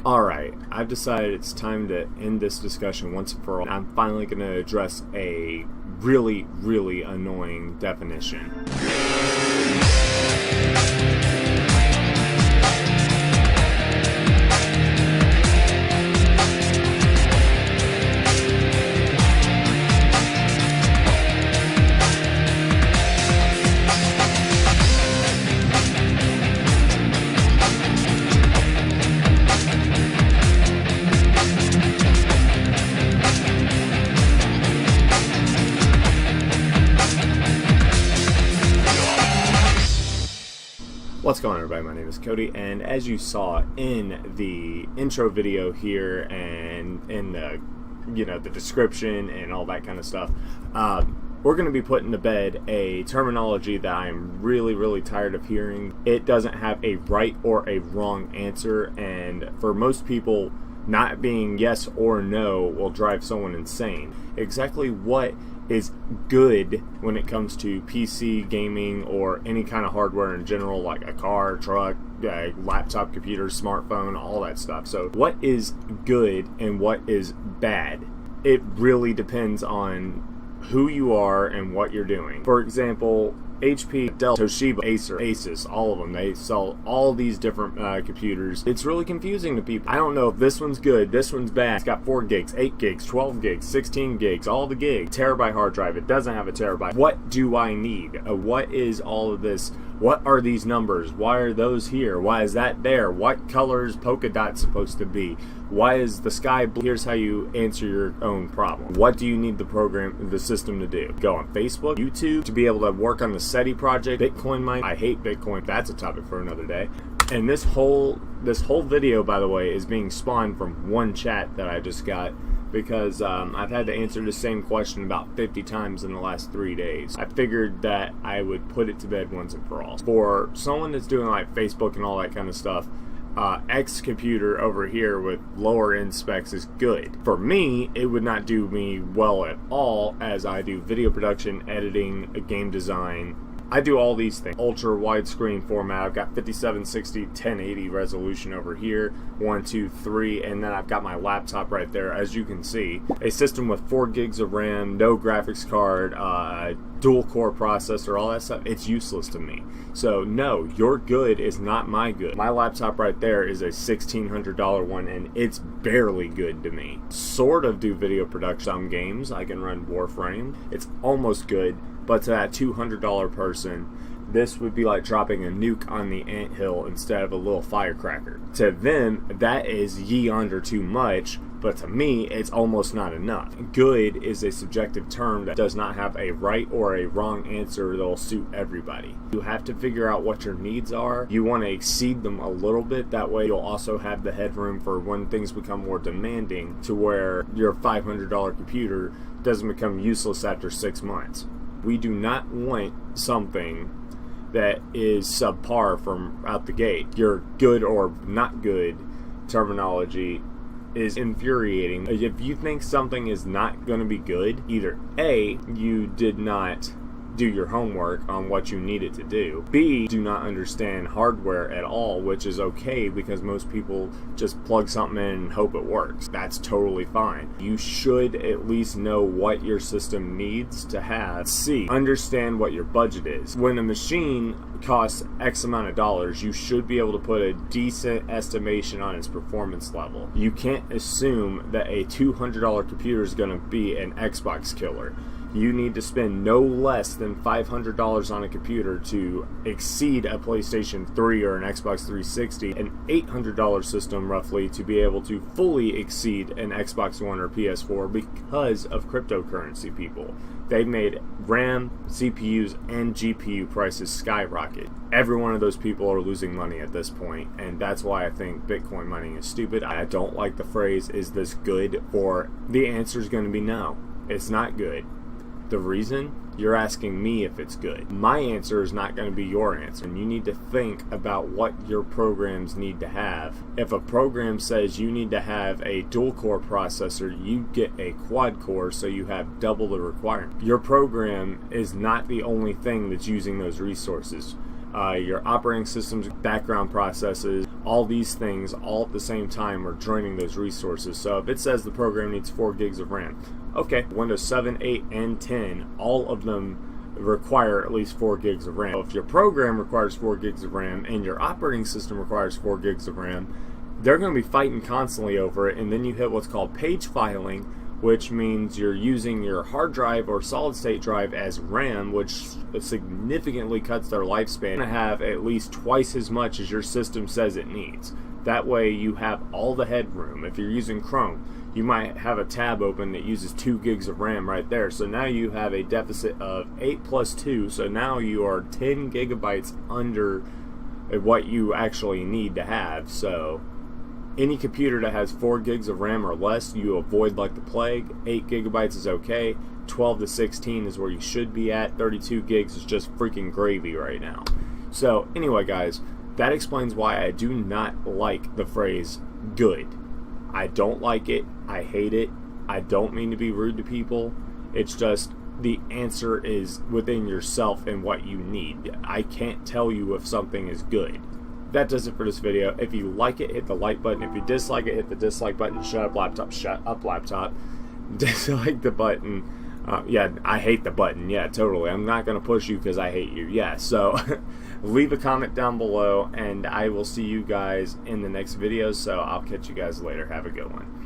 Alright, I've decided it's time to end this discussion once and for all. I'm finally going to address a really, really annoying definition. What's going on, everybody? My name is Cody, and as you saw in the intro video here and in the the description and all that kind of stuff, we're going to be putting to bed a terminology that I'm really tired of hearing. It doesn't have a right or a wrong answer, and for most people, not being yes or no will drive someone insane. Exactly what is good when it comes to PC gaming or any kind of hardware in general, like a car, truck, laptop, computer, smartphone, all that stuff. So what is good and what is bad? It really depends on who you are and what you're doing. For example, HP, Dell, Toshiba, Acer, Asus, all of them, they sell all these different computers. It's really confusing to people. I don't know if this one's good, this one's bad. It's got 4 gigs, 8 gigs, 12 gigs, 16 gigs, all the gigs. Terabyte hard drive, it doesn't have a terabyte. What do I need? What is all of this? What are these numbers? Why are those here? Why is that there? What color is polka dot supposed to be? Why is the sky blue? Here's how you answer your own problem. What do you need the system to do? Go on Facebook, YouTube, to be able to work on the SETI project, Bitcoin mining. I hate Bitcoin. That's a topic for another day. And this whole video, by the way, is being spawned from one chat that I just got, because I've had to answer the same question about 50 times in the last 3 days. I figured that I would put it to bed once and for all. For someone that's doing like Facebook and all that kind of stuff, X computer over here with lower end specs is good. For me, it would not do me well at all, as I do video production, editing, game design. I do all these things. Ultra widescreen format. I've got 5760 1080 resolution over here. 1, 2, 3, and then I've got my laptop right there, as you can see. A system with 4 gigs of RAM, no graphics card, dual core processor, all that stuff. It's useless to me. So no, your good is not my good. My laptop right there is a $1,600 one, and it's barely good to me. Sort of do video production on games. I can run Warframe. It's almost good. But to that $200 person, this would be like dropping a nuke on the anthill instead of a little firecracker. To them, that is yonder too much, but to me, it's almost not enough. Good is a subjective term that does not have a right or a wrong answer that will suit everybody. You have to figure out what your needs are. You want to exceed them a little bit. That way, you'll also have the headroom for when things become more demanding, to where your $500 computer doesn't become useless after 6 months. We do not want something that is subpar from out the gate. Your good or not good terminology is infuriating. If you think something is not going to be good, either A, you did not do your homework on what you needed to do, B, do not understand hardware at all, which is okay because most people just plug something in and hope it works. That's totally fine. You should at least know what your system needs to have. C, understand what your budget is. When a machine costs X amount of dollars, you should be able to put a decent estimation on its performance level. You can't assume that a $200 computer is going to be an Xbox killer. You need to spend no less than $500 on a computer to exceed a PlayStation 3 or an Xbox 360, an $800 system roughly to be able to fully exceed an Xbox One or PS4 because of cryptocurrency people. They've made RAM, CPUs, and GPU prices skyrocket. Every one of those people are losing money at this point, and that's why I think Bitcoin mining is stupid. I don't like the phrase, is this good? For the answer is going to be no. It's not good. The reason? You're asking me if it's good. My answer is not going to be your answer, and you need to think about what your programs need to have. If a program says you need to have a dual-core processor, you get a quad-core, so you have double the requirement. Your program is not the only thing that's using those resources. your operating system's background processes, all these things all at the same time are draining those resources. So if it says the program needs 4 gigs of RAM, okay, Windows 7, 8, and 10, all of them require at least 4 gigs of RAM. So if your program requires 4 gigs of RAM and your operating system requires 4 gigs of RAM, they're going to be fighting constantly over it, and then you hit what's called page filing, which means you're using your hard drive or solid state drive as RAM, which significantly cuts their lifespan to have at least twice as much as your system says it needs. That way you have all the headroom. If you're using Chrome, you might have a tab open that uses 2 gigs of RAM right there. So now you have a deficit of 8 plus 2, so now you are 10 gigabytes under what you actually need to have. So any computer that has 4 gigs of RAM or less, you avoid like the plague. 8 gigabytes is okay. 12 to 16 is where you should be at. 32 gigs is just freaking gravy right now. So anyway, guys, that explains why I do not like the phrase good. I don't like it. I hate it. I don't mean to be rude to people. It's just the answer is within yourself and what you need. I can't tell you if something is good. That does it for this video. If you like it, hit the like button. If you dislike it, hit the dislike button. Shut up, laptop. Shut up, laptop. Dislike the button. Yeah, I hate the button. Yeah, totally. I'm not going to push you because I hate you. Yeah, so leave a comment down below, and I will see you guys in the next video. So I'll catch you guys later. Have a good one.